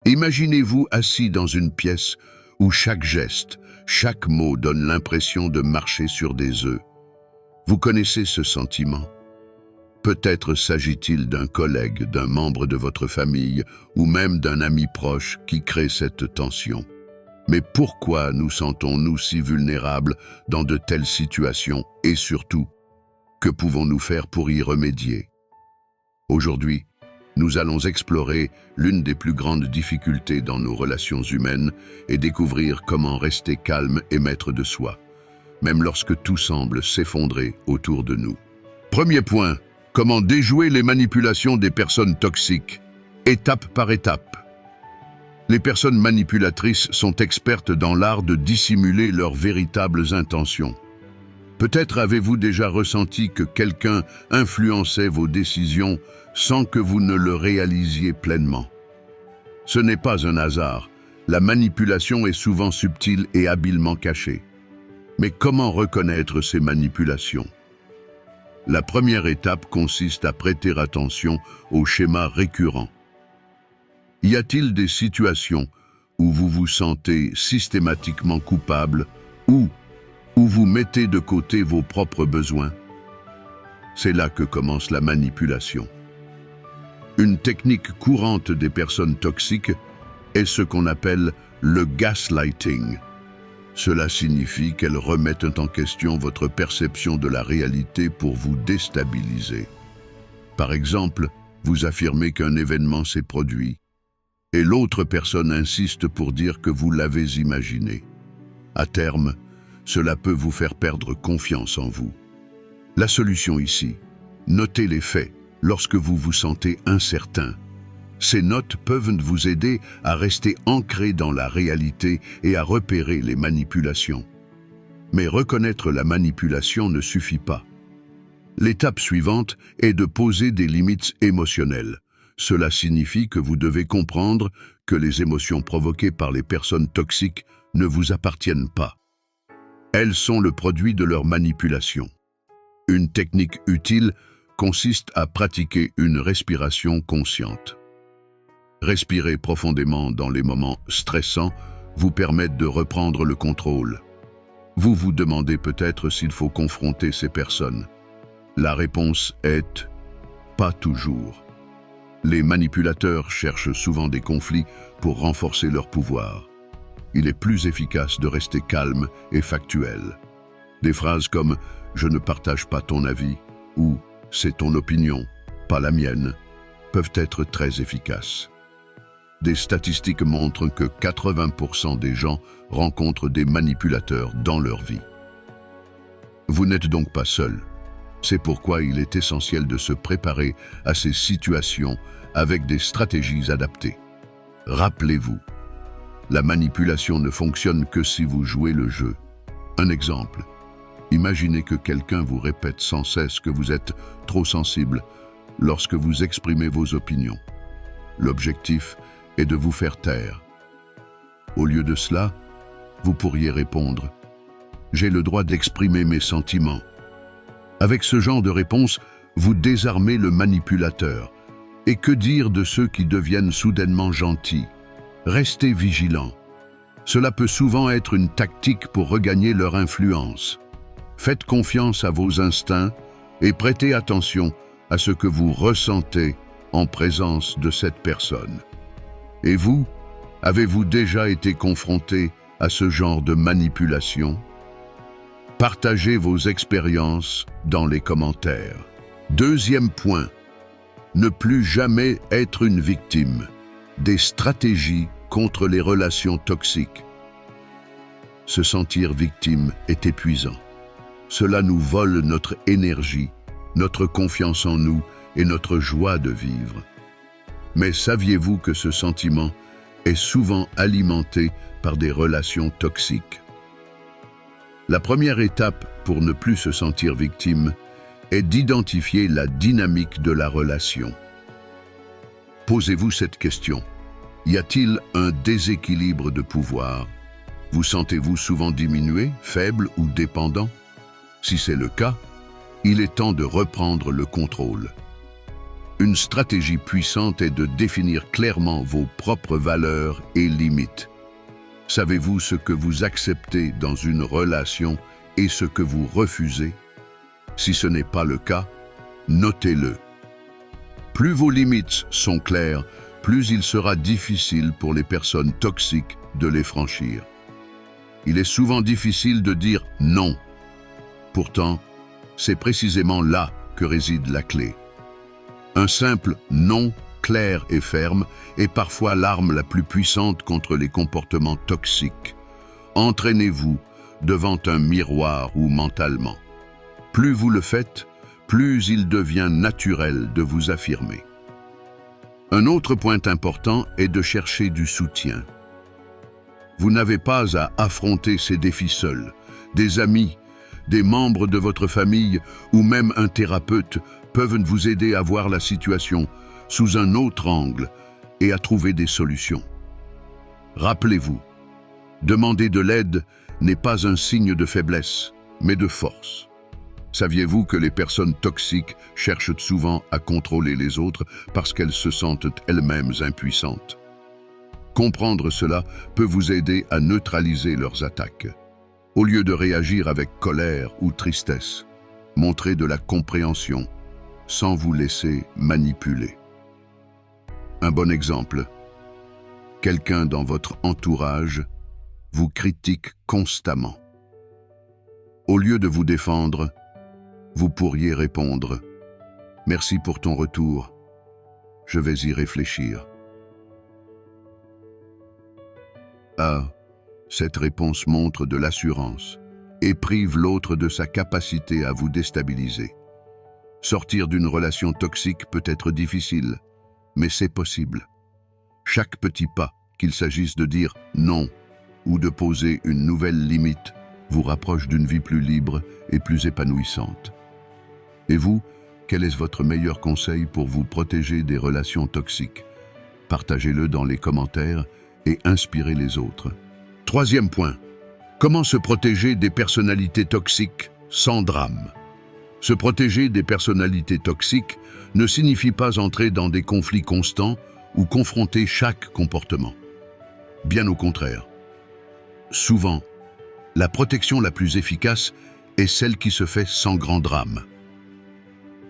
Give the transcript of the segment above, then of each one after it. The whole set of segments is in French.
Imaginez-vous assis dans une pièce où chaque geste, chaque mot donne l'impression de marcher sur des œufs. Vous connaissez ce sentiment? Peut-être s'agit-il d'un collègue, d'un membre de votre famille ou même d'un ami proche qui crée cette tension. Mais pourquoi nous sentons-nous si vulnérables dans de telles situations et surtout, que pouvons-nous faire pour y remédier? Aujourd'hui, nous allons explorer l'une des plus grandes difficultés dans nos relations humaines et découvrir comment rester calme et maître de soi, même lorsque tout semble s'effondrer autour de nous. Premier point, comment déjouer les manipulations des personnes toxiques, étape par étape. Les personnes manipulatrices sont expertes dans l'art de dissimuler leurs véritables intentions. Peut-être avez-vous déjà ressenti que quelqu'un influençait vos décisions sans que vous ne le réalisiez pleinement. Ce n'est pas un hasard. La manipulation est souvent subtile et habilement cachée. Mais comment reconnaître ces manipulations? La première étape consiste à prêter attention aux schémas récurrents. Y a-t-il des situations où vous vous sentez systématiquement coupable ou où vous mettez de côté vos propres besoins? C'est là que commence la manipulation. Une technique courante des personnes toxiques est ce qu'on appelle le gaslighting. Cela signifie qu'elles remettent en question votre perception de la réalité pour vous déstabiliser. Par exemple, vous affirmez qu'un événement s'est produit, et l'autre personne insiste pour dire que vous l'avez imaginé. À terme, cela peut vous faire perdre confiance en vous. La solution ici, notez les faits lorsque vous vous sentez incertain. Ces notes peuvent vous aider à rester ancré dans la réalité et à repérer les manipulations. Mais reconnaître la manipulation ne suffit pas. L'étape suivante est de poser des limites émotionnelles. Cela signifie que vous devez comprendre que les émotions provoquées par les personnes toxiques ne vous appartiennent pas. Elles sont le produit de leur manipulation. Une technique utile consiste à pratiquer une respiration consciente. Respirer profondément dans les moments stressants vous permet de reprendre le contrôle. Vous vous demandez peut-être s'il faut confronter ces personnes. La réponse est « pas toujours ». Les manipulateurs cherchent souvent des conflits pour renforcer leur pouvoir. Il est plus efficace de rester calme et factuel. Des phrases comme « je ne partage pas ton avis » ou « c'est ton opinion, pas la mienne » peuvent être très efficaces. Des statistiques montrent que 80% des gens rencontrent des manipulateurs dans leur vie. Vous n'êtes donc pas seul. C'est pourquoi il est essentiel de se préparer à ces situations avec des stratégies adaptées. Rappelez-vous, la manipulation ne fonctionne que si vous jouez le jeu. Un exemple, imaginez que quelqu'un vous répète sans cesse que vous êtes trop sensible lorsque vous exprimez vos opinions. L'objectif est de vous faire taire. Au lieu de cela, vous pourriez répondre « J'ai le droit d'exprimer mes sentiments ». Avec ce genre de réponse, vous désarmez le manipulateur. Et que dire de ceux qui deviennent soudainement gentils? Restez vigilants. Cela peut souvent être une tactique pour regagner leur influence. Faites confiance à vos instincts et prêtez attention à ce que vous ressentez en présence de cette personne. Et vous, avez-vous déjà été confronté à ce genre de manipulation? Partagez vos expériences dans les commentaires. Deuxième point, ne plus jamais être une victime. Des stratégies contre les relations toxiques. Se sentir victime est épuisant. Cela nous vole notre énergie, notre confiance en nous et notre joie de vivre. Mais saviez-vous que ce sentiment est souvent alimenté par des relations toxiques? La première étape pour ne plus se sentir victime est d'identifier la dynamique de la relation. Posez-vous cette question. Y a-t-il un déséquilibre de pouvoir? Vous sentez-vous souvent diminué, faible ou dépendant? Si c'est le cas, il est temps de reprendre le contrôle. Une stratégie puissante est de définir clairement vos propres valeurs et limites. Savez-vous ce que vous acceptez dans une relation et ce que vous refusez? Si ce n'est pas le cas, notez-le. Plus vos limites sont claires, plus il sera difficile pour les personnes toxiques de les franchir. Il est souvent difficile de dire non. Pourtant, c'est précisément là que réside la clé. Un simple non clair et ferme est parfois l'arme la plus puissante contre les comportements toxiques. Entraînez-vous devant un miroir ou mentalement. Plus vous le faites, plus il devient naturel de vous affirmer. Un autre point important est de chercher du soutien. Vous n'avez pas à affronter ces défis seuls. Des amis, des membres de votre famille ou même un thérapeute peuvent vous aider à voir la situation sous un autre angle et à trouver des solutions. Rappelez-vous, demander de l'aide n'est pas un signe de faiblesse, mais de force. Saviez-vous que les personnes toxiques cherchent souvent à contrôler les autres parce qu'elles se sentent elles-mêmes impuissantes? Comprendre cela peut vous aider à neutraliser leurs attaques. Au lieu de réagir avec colère ou tristesse, montrez de la compréhension sans vous laisser manipuler. Un bon exemple, quelqu'un dans votre entourage vous critique constamment. Au lieu de vous défendre, vous pourriez répondre « Merci pour ton retour, je vais y réfléchir ». Cette réponse montre de l'assurance et prive l'autre de sa capacité à vous déstabiliser. Sortir d'une relation toxique peut être difficile, mais c'est possible. Chaque petit pas, qu'il s'agisse de dire non ou de poser une nouvelle limite, vous rapproche d'une vie plus libre et plus épanouissante. Et vous, quel est votre meilleur conseil pour vous protéger des relations toxiques? Partagez-le dans les commentaires et inspirez les autres. Troisième point, comment se protéger des personnalités toxiques sans drame? Se protéger des personnalités toxiques ne signifie pas entrer dans des conflits constants ou confronter chaque comportement. Bien au contraire. Souvent, la protection la plus efficace est celle qui se fait sans grand drame.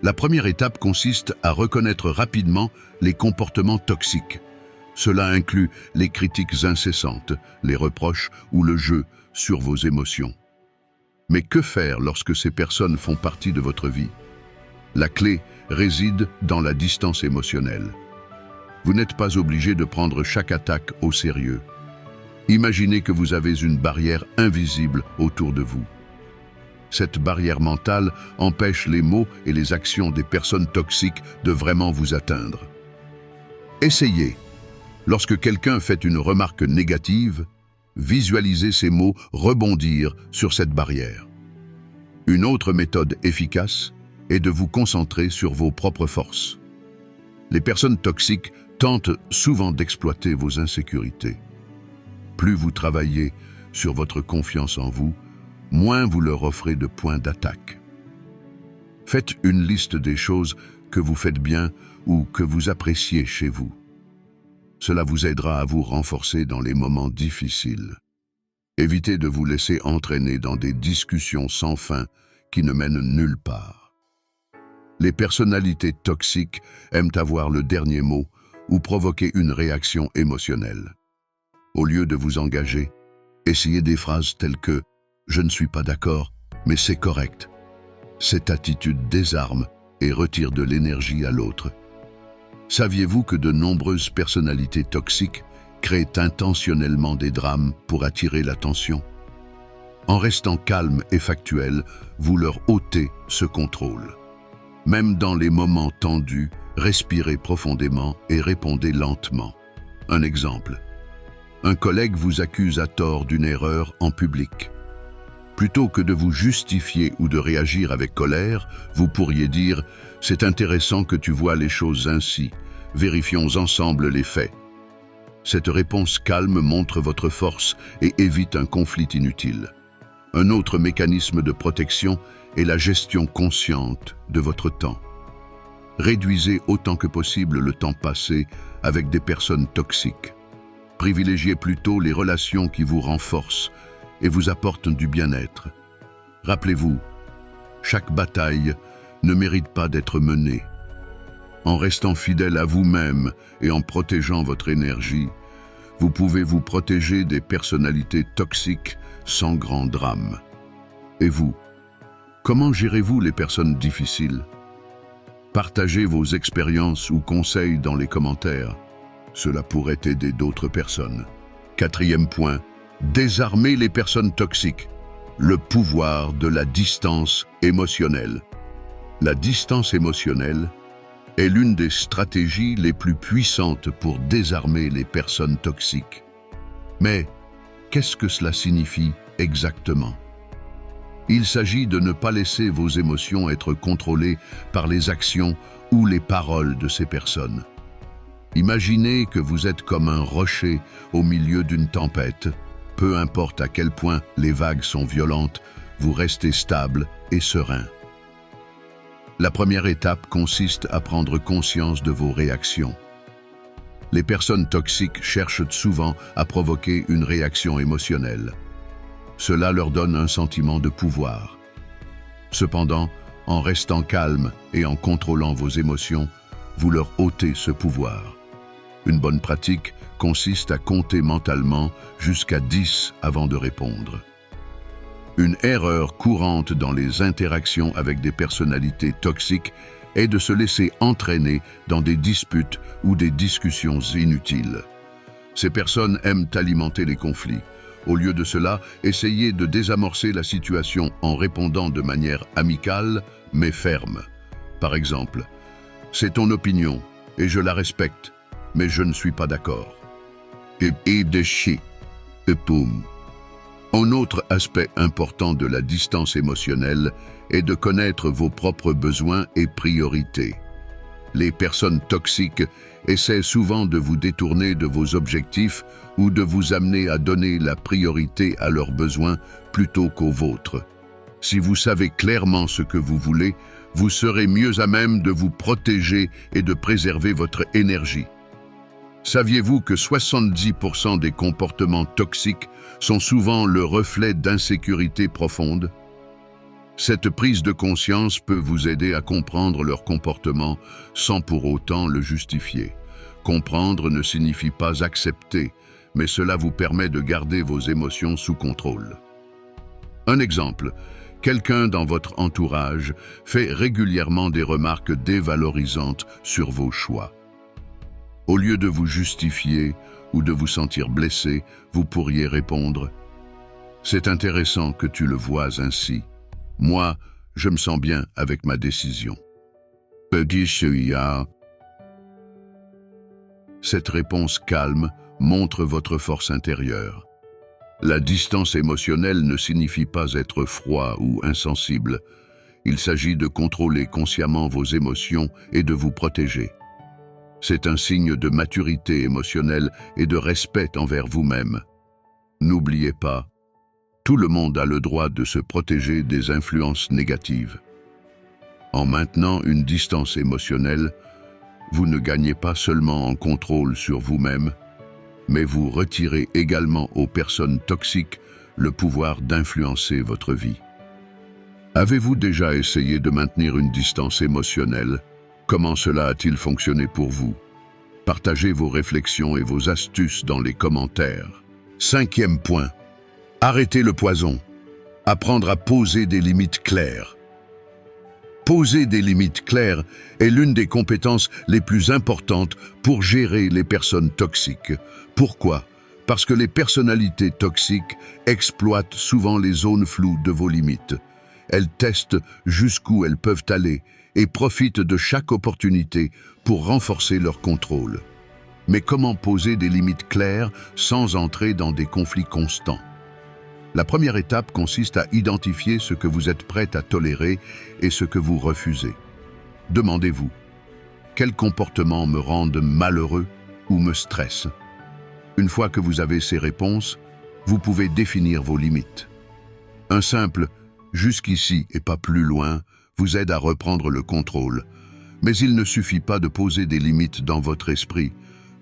La première étape consiste à reconnaître rapidement les comportements toxiques. Cela inclut les critiques incessantes, les reproches ou le jeu sur vos émotions. Mais que faire lorsque ces personnes font partie de votre vie? La clé réside dans la distance émotionnelle. Vous n'êtes pas obligé de prendre chaque attaque au sérieux. Imaginez que vous avez une barrière invisible autour de vous. Cette barrière mentale empêche les mots et les actions des personnes toxiques de vraiment vous atteindre. Essayez. Lorsque quelqu'un fait une remarque négative, visualisez ces mots rebondir sur cette barrière. Une autre méthode efficace est de vous concentrer sur vos propres forces. Les personnes toxiques tentent souvent d'exploiter vos insécurités. Plus vous travaillez sur votre confiance en vous, moins vous leur offrez de points d'attaque. Faites une liste des choses que vous faites bien ou que vous appréciez chez vous. Cela vous aidera à vous renforcer dans les moments difficiles. Évitez de vous laisser entraîner dans des discussions sans fin qui ne mènent nulle part. Les personnalités toxiques aiment avoir le dernier mot ou provoquer une réaction émotionnelle. Au lieu de vous engager, essayez des phrases telles que « Je ne suis pas d'accord, mais c'est correct ». Cette attitude désarme et retire de l'énergie à l'autre. Saviez-vous que de nombreuses personnalités toxiques créent intentionnellement des drames pour attirer l'attention? En restant calme et factuel, vous leur ôtez ce contrôle. Même dans les moments tendus, respirez profondément et répondez lentement. Un exemple. Un collègue vous accuse à tort d'une erreur en public. Plutôt que de vous justifier ou de réagir avec colère, vous pourriez dire « C'est intéressant que tu vois les choses ainsi. Vérifions ensemble les faits. » Cette réponse calme montre votre force et évite un conflit inutile. Un autre mécanisme de protection est la gestion consciente de votre temps. Réduisez autant que possible le temps passé avec des personnes toxiques. Privilégiez plutôt les relations qui vous renforcent et vous apportent du bien-être. Rappelez-vous, chaque bataille ne mérite pas d'être menée. En restant fidèle à vous-même et en protégeant votre énergie, vous pouvez vous protéger des personnalités toxiques sans grand drame. Et vous, comment gérez-vous les personnes difficiles? Partagez vos expériences ou conseils dans les commentaires. Cela pourrait aider d'autres personnes. 4e point, désarmer les personnes toxiques. Le pouvoir de la distance émotionnelle. La distance émotionnelle est l'une des stratégies les plus puissantes pour désarmer les personnes toxiques. Mais qu'est-ce que cela signifie exactement? Il s'agit de ne pas laisser vos émotions être contrôlées par les actions ou les paroles de ces personnes. Imaginez que vous êtes comme un rocher au milieu d'une tempête. Peu importe à quel point les vagues sont violentes, vous restez stable et serein. La première étape consiste à prendre conscience de vos réactions. Les personnes toxiques cherchent souvent à provoquer une réaction émotionnelle. Cela leur donne un sentiment de pouvoir. Cependant, en restant calme et en contrôlant vos émotions, vous leur ôtez ce pouvoir. Une bonne pratique consiste à compter mentalement jusqu'à 10 avant de répondre. Une erreur courante dans les interactions avec des personnalités toxiques est de se laisser entraîner dans des disputes ou des discussions inutiles. Ces personnes aiment alimenter les conflits. Au lieu de cela, essayez de désamorcer la situation en répondant de manière amicale mais ferme. Par exemple, « C'est ton opinion et je la respecte, mais je ne suis pas d'accord. » Et de chier. Poum. Un autre aspect important de la distance émotionnelle est de connaître vos propres besoins et priorités. Les personnes toxiques essaient souvent de vous détourner de vos objectifs ou de vous amener à donner la priorité à leurs besoins plutôt qu'aux vôtres. Si vous savez clairement ce que vous voulez, vous serez mieux à même de vous protéger et de préserver votre énergie. Saviez-vous que 70% des comportements toxiques sont souvent le reflet d'insécurité profonde? Cette prise de conscience peut vous aider à comprendre leur comportement sans pour autant le justifier. Comprendre ne signifie pas accepter, mais cela vous permet de garder vos émotions sous contrôle. Un exemple, quelqu'un dans votre entourage fait régulièrement des remarques dévalorisantes sur vos choix. Au lieu de vous justifier ou de vous sentir blessé, vous pourriez répondre « C'est intéressant que tu le vois ainsi. Moi, je me sens bien avec ma décision. » Cette réponse calme montre votre force intérieure. La distance émotionnelle ne signifie pas être froid ou insensible. Il s'agit de contrôler consciemment vos émotions et de vous protéger. C'est un signe de maturité émotionnelle et de respect envers vous-même. N'oubliez pas, tout le monde a le droit de se protéger des influences négatives. En maintenant une distance émotionnelle, vous ne gagnez pas seulement en contrôle sur vous-même, mais vous retirez également aux personnes toxiques le pouvoir d'influencer votre vie. Avez-vous déjà essayé de maintenir une distance émotionnelle? Comment cela a-t-il fonctionné pour vous? Partagez vos réflexions et vos astuces dans les commentaires. 5e point. Arrêtez le poison. Apprendre à poser des limites claires. Poser des limites claires est l'une des compétences les plus importantes pour gérer les personnes toxiques. Pourquoi? Parce que les personnalités toxiques exploitent souvent les zones floues de vos limites. Elles testent jusqu'où elles peuvent aller et profitent de chaque opportunité pour renforcer leur contrôle. Mais comment poser des limites claires sans entrer dans des conflits constants? La première étape consiste à identifier ce que vous êtes prêt à tolérer et ce que vous refusez. Demandez-vous, quels comportements me rendent malheureux ou me stressent? Une fois que vous avez ces réponses, vous pouvez définir vos limites. Un simple « jusqu'ici et pas plus loin » vous aide à reprendre le contrôle. Mais il ne suffit pas de poser des limites dans votre esprit,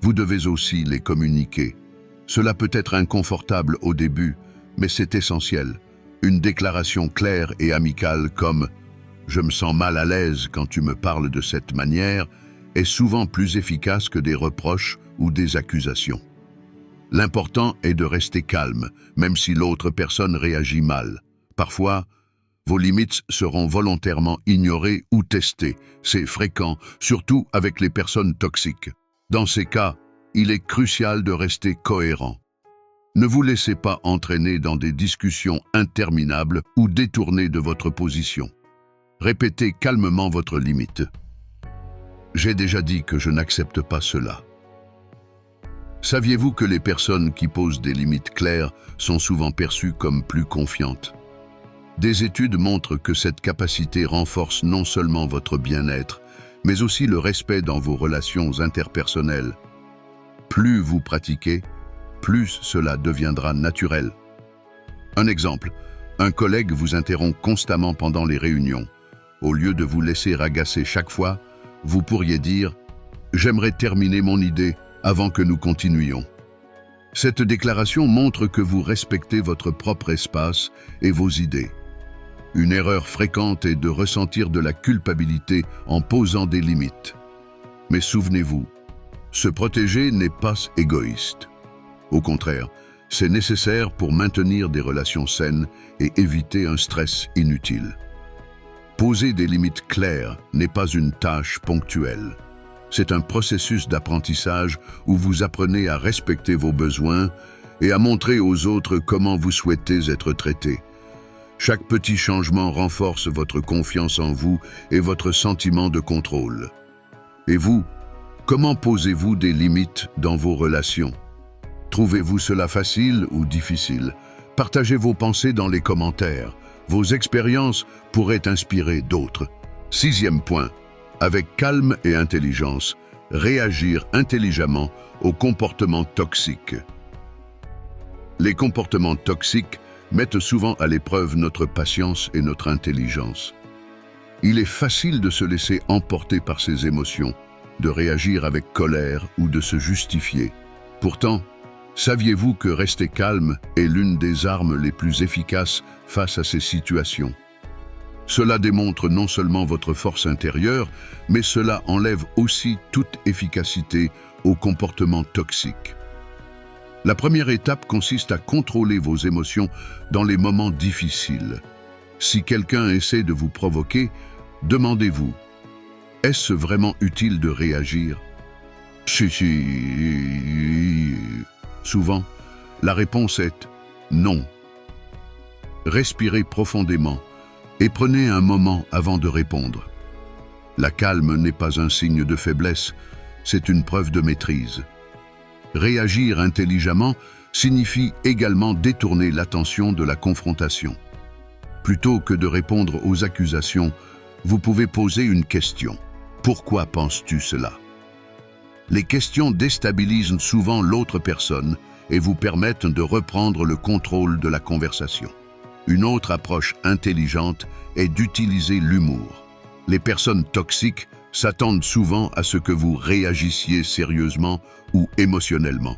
vous devez aussi les communiquer. Cela peut être inconfortable au début, mais c'est essentiel. Une déclaration claire et amicale comme « Je me sens mal à l'aise quand tu me parles de cette manière » est souvent plus efficace que des reproches ou des accusations. L'important est de rester calme, même si l'autre personne réagit mal. Parfois, vos limites seront volontairement ignorées ou testées. C'est fréquent, surtout avec les personnes toxiques. Dans ces cas, il est crucial de rester cohérent. Ne vous laissez pas entraîner dans des discussions interminables ou détourner de votre position. Répétez calmement votre limite. J'ai déjà dit que je n'accepte pas cela. Saviez-vous que les personnes qui posent des limites claires sont souvent perçues comme plus confiantes? Des études montrent que cette capacité renforce non seulement votre bien-être, mais aussi le respect dans vos relations interpersonnelles. Plus vous pratiquez, plus cela deviendra naturel. Un exemple, un collègue vous interrompt constamment pendant les réunions. Au lieu de vous laisser agacer chaque fois, vous pourriez dire « J'aimerais terminer mon idée avant que nous continuions ». Cette déclaration montre que vous respectez votre propre espace et vos idées. Une erreur fréquente est de ressentir de la culpabilité en posant des limites. Mais souvenez-vous, se protéger n'est pas égoïste. Au contraire, c'est nécessaire pour maintenir des relations saines et éviter un stress inutile. Poser des limites claires n'est pas une tâche ponctuelle. C'est un processus d'apprentissage où vous apprenez à respecter vos besoins et à montrer aux autres comment vous souhaitez être traité. Chaque petit changement renforce votre confiance en vous et votre sentiment de contrôle. Et vous, comment posez-vous des limites dans vos relations? Trouvez-vous cela facile ou difficile? Partagez vos pensées dans les commentaires. Vos expériences pourraient inspirer d'autres. 6e point. Avec calme et intelligence, réagir intelligemment aux comportements toxiques. Les comportements toxiques mettent souvent à l'épreuve notre patience et notre intelligence. Il est facile de se laisser emporter par ses émotions, de réagir avec colère ou de se justifier. Pourtant, saviez-vous que rester calme est l'une des armes les plus efficaces face à ces situations? Cela démontre non seulement votre force intérieure, mais cela enlève aussi toute efficacité aux comportements toxiques. La première étape consiste à contrôler vos émotions dans les moments difficiles. Si quelqu'un essaie de vous provoquer, demandez-vous, est-ce vraiment utile de réagir? Souvent, la réponse est non. Respirez profondément et prenez un moment avant de répondre. La calme n'est pas un signe de faiblesse, c'est une preuve de maîtrise. Réagir intelligemment signifie également détourner l'attention de la confrontation. Plutôt que de répondre aux accusations, vous pouvez poser une question. Pourquoi penses-tu cela? Les questions déstabilisent souvent l'autre personne et vous permettent de reprendre le contrôle de la conversation. Une autre approche intelligente est d'utiliser l'humour. Les personnes toxiques s'attendent souvent à ce que vous réagissiez sérieusement ou émotionnellement.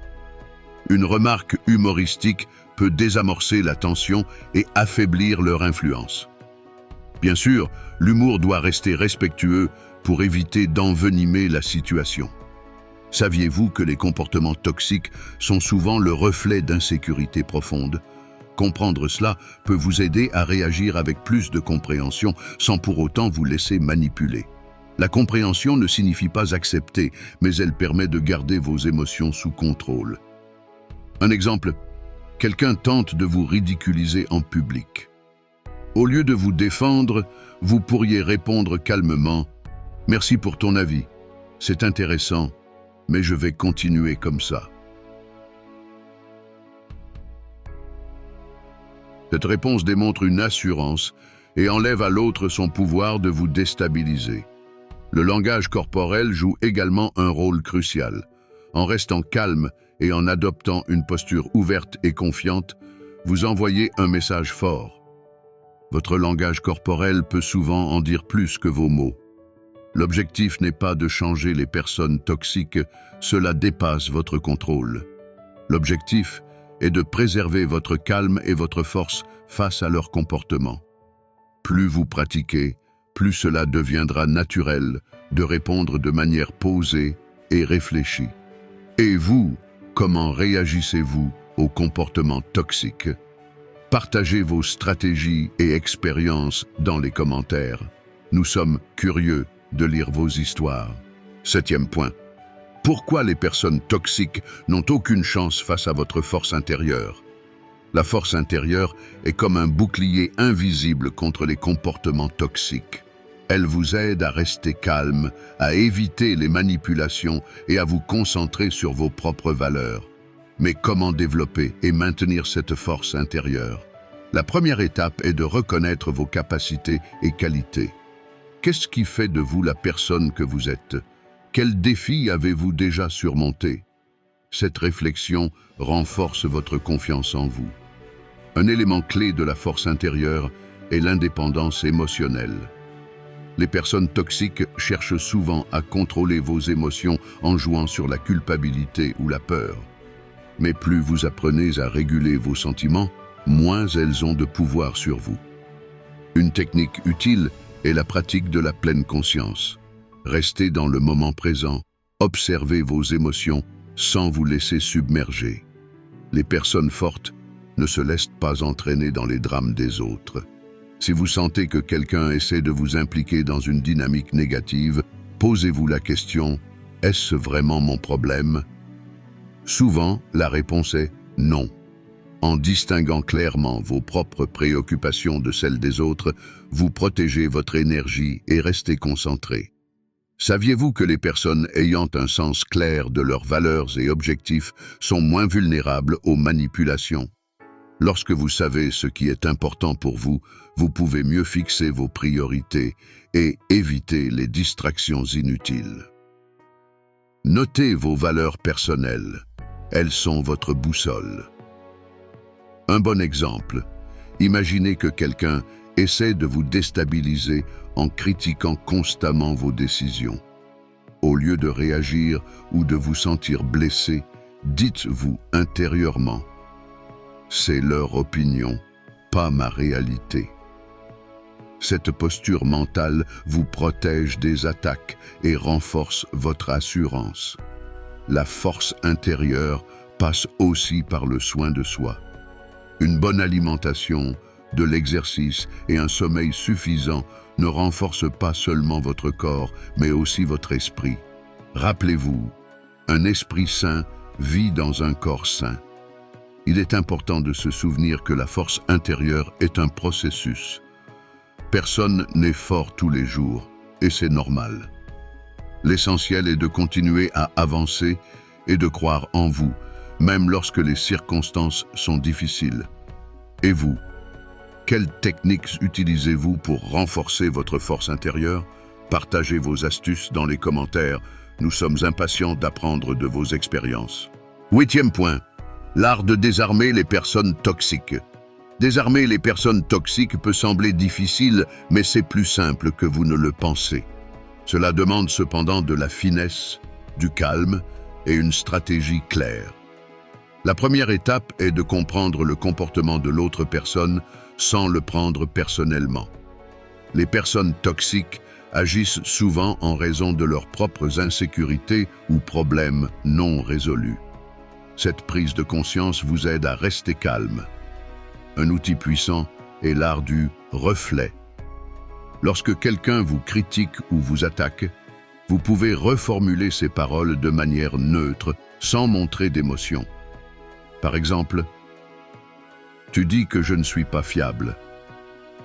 Une remarque humoristique peut désamorcer la tension et affaiblir leur influence. Bien sûr, l'humour doit rester respectueux pour éviter d'envenimer la situation. Saviez-vous que les comportements toxiques sont souvent le reflet d'insécurité profonde? Comprendre cela peut vous aider à réagir avec plus de compréhension sans pour autant vous laisser manipuler. La compréhension ne signifie pas accepter, mais elle permet de garder vos émotions sous contrôle. Un exemple, quelqu'un tente de vous ridiculiser en public. Au lieu de vous défendre, vous pourriez répondre calmement « Merci pour ton avis, c'est intéressant, mais je vais continuer comme ça. » Cette réponse démontre une assurance et enlève à l'autre son pouvoir de vous déstabiliser. Le langage corporel joue également un rôle crucial. En restant calme et en adoptant une posture ouverte et confiante, vous envoyez un message fort. Votre langage corporel peut souvent en dire plus que vos mots. L'objectif n'est pas de changer les personnes toxiques, cela dépasse votre contrôle. L'objectif est de préserver votre calme et votre force face à leur comportement. Plus vous pratiquez, plus cela deviendra naturel de répondre de manière posée et réfléchie. Et vous, comment réagissez-vous aux comportements toxiques? Partagez vos stratégies et expériences dans les commentaires. Nous sommes curieux de lire vos histoires. 7e point. Pourquoi les personnes toxiques n'ont aucune chance face à votre force intérieure? La force intérieure est comme un bouclier invisible contre les comportements toxiques. Elle vous aide à rester calme, à éviter les manipulations et à vous concentrer sur vos propres valeurs. Mais comment développer et maintenir cette force intérieure? La première étape est de reconnaître vos capacités et qualités. Qu'est-ce qui fait de vous la personne que vous êtes? Quels défis avez-vous déjà surmontés? Cette réflexion renforce votre confiance en vous. Un élément clé de la force intérieure est l'indépendance émotionnelle. Les personnes toxiques cherchent souvent à contrôler vos émotions en jouant sur la culpabilité ou la peur. Mais plus vous apprenez à réguler vos sentiments, moins elles ont de pouvoir sur vous. Une technique utile est la pratique de la pleine conscience. Restez dans le moment présent, observez vos émotions sans vous laisser submerger. Les personnes fortes ne se laissent pas entraîner dans les drames des autres. Si vous sentez que quelqu'un essaie de vous impliquer dans une dynamique négative, posez-vous la question « Est-ce vraiment mon problème ?» Souvent, la réponse est « non ». En distinguant clairement vos propres préoccupations de celles des autres, vous protégez votre énergie et restez concentré. Saviez-vous que les personnes ayant un sens clair de leurs valeurs et objectifs sont moins vulnérables aux manipulations? Lorsque vous savez ce qui est important pour vous, vous pouvez mieux fixer vos priorités et éviter les distractions inutiles. Notez vos valeurs personnelles. Elles sont votre boussole. Un bon exemple, imaginez que quelqu'un essaie de vous déstabiliser en critiquant constamment vos décisions. Au lieu de réagir ou de vous sentir blessé, dites-vous intérieurement « C'est leur opinion, pas ma réalité ». Cette posture mentale vous protège des attaques et renforce votre assurance. La force intérieure passe aussi par le soin de soi. Une bonne alimentation, de l'exercice et un sommeil suffisant ne renforcent pas seulement votre corps, mais aussi votre esprit. Rappelez-vous, un esprit sain vit dans un corps sain. Il est important de se souvenir que la force intérieure est un processus. Personne n'est fort tous les jours, et c'est normal. L'essentiel est de continuer à avancer et de croire en vous, même lorsque les circonstances sont difficiles. Et vous, quelles techniques utilisez-vous pour renforcer votre force intérieure? Partagez vos astuces dans les commentaires. Nous sommes impatients d'apprendre de vos expériences. 8e point. L'art de désarmer les personnes toxiques. Désarmer les personnes toxiques peut sembler difficile, mais c'est plus simple que vous ne le pensez. Cela demande cependant de la finesse, du calme et une stratégie claire. La première étape est de comprendre le comportement de l'autre personne sans le prendre personnellement. Les personnes toxiques agissent souvent en raison de leurs propres insécurités ou problèmes non résolus. Cette prise de conscience vous aide à rester calme. Un outil puissant est l'art du reflet. Lorsque quelqu'un vous critique ou vous attaque, vous pouvez reformuler ses paroles de manière neutre, sans montrer d'émotion. Par exemple, « Tu dis que je ne suis pas fiable.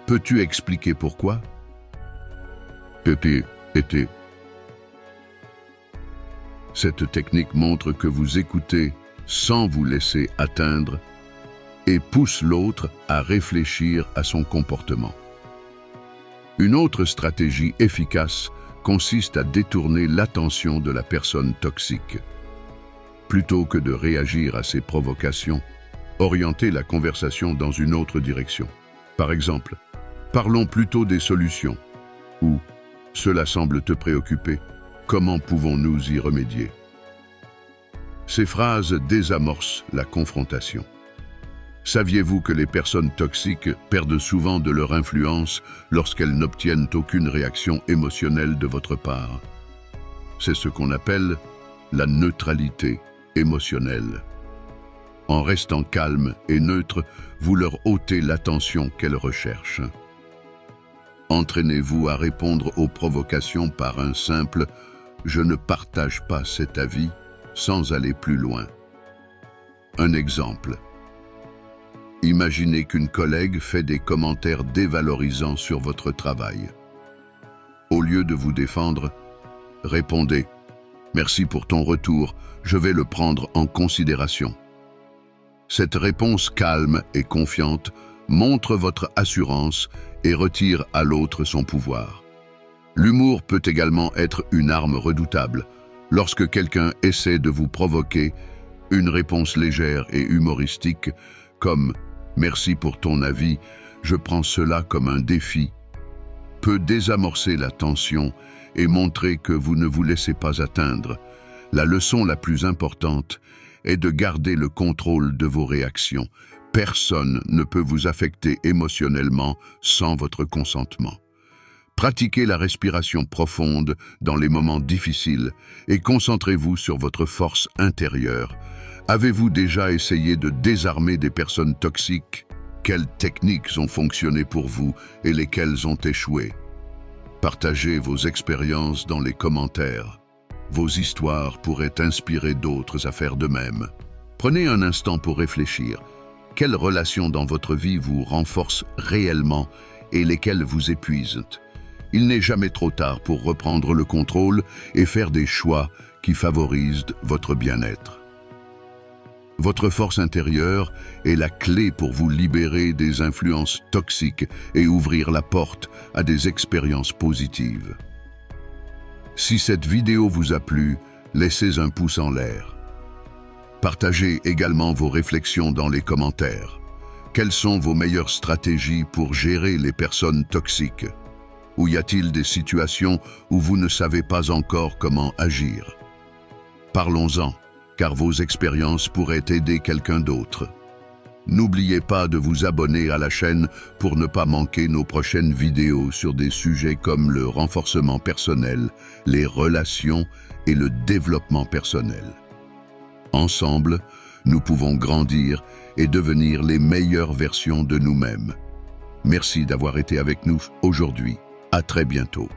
Peux-tu expliquer pourquoi ?» Cette technique montre que vous écoutez sans vous laisser atteindre et pousse l'autre à réfléchir à son comportement. Une autre stratégie efficace consiste à détourner l'attention de la personne toxique. Plutôt que de réagir à ses provocations, orientez la conversation dans une autre direction. Par exemple, « Parlons plutôt des solutions » ou « Cela semble te préoccuper. Comment pouvons-nous y remédier? Ces phrases désamorcent la confrontation. Saviez-vous que les personnes toxiques perdent souvent de leur influence lorsqu'elles n'obtiennent aucune réaction émotionnelle de votre part? C'est ce qu'on appelle la neutralité émotionnelle. En restant calme et neutre, vous leur ôtez l'attention qu'elles recherchent. Entraînez-vous à répondre aux provocations par un simple « je ne partage pas cet avis » sans aller plus loin. Un exemple. Imaginez qu'une collègue fait des commentaires dévalorisants sur votre travail. Au lieu de vous défendre, répondez « Merci pour ton retour, je vais le prendre en considération ». Cette réponse calme et confiante montre votre assurance et retire à l'autre son pouvoir. L'humour peut également être une arme redoutable. Lorsque quelqu'un essaie de vous provoquer, une réponse légère et humoristique, comme « Merci pour ton avis, je prends cela comme un défi », peut désamorcer la tension et montrer que vous ne vous laissez pas atteindre. La leçon la plus importante est de garder le contrôle de vos réactions. Personne ne peut vous affecter émotionnellement sans votre consentement. Pratiquez la respiration profonde dans les moments difficiles et concentrez-vous sur votre force intérieure. Avez-vous déjà essayé de désarmer des personnes toxiques? Quelles techniques ont fonctionné pour vous et lesquelles ont échoué? Partagez vos expériences dans les commentaires. Vos histoires pourraient inspirer d'autres à faire de même. Prenez un instant pour réfléchir. Quelles relations dans votre vie vous renforcent réellement et lesquelles vous épuisent? Il n'est jamais trop tard pour reprendre le contrôle et faire des choix qui favorisent votre bien-être. Votre force intérieure est la clé pour vous libérer des influences toxiques et ouvrir la porte à des expériences positives. Si cette vidéo vous a plu, laissez un pouce en l'air. Partagez également vos réflexions dans les commentaires. Quelles sont vos meilleures stratégies pour gérer les personnes toxiques? Ou y a-t-il des situations où vous ne savez pas encore comment agir? Parlons-en, car vos expériences pourraient aider quelqu'un d'autre. N'oubliez pas de vous abonner à la chaîne pour ne pas manquer nos prochaines vidéos sur des sujets comme le renforcement personnel, les relations et le développement personnel. Ensemble, nous pouvons grandir et devenir les meilleures versions de nous-mêmes. Merci d'avoir été avec nous aujourd'hui. À très bientôt.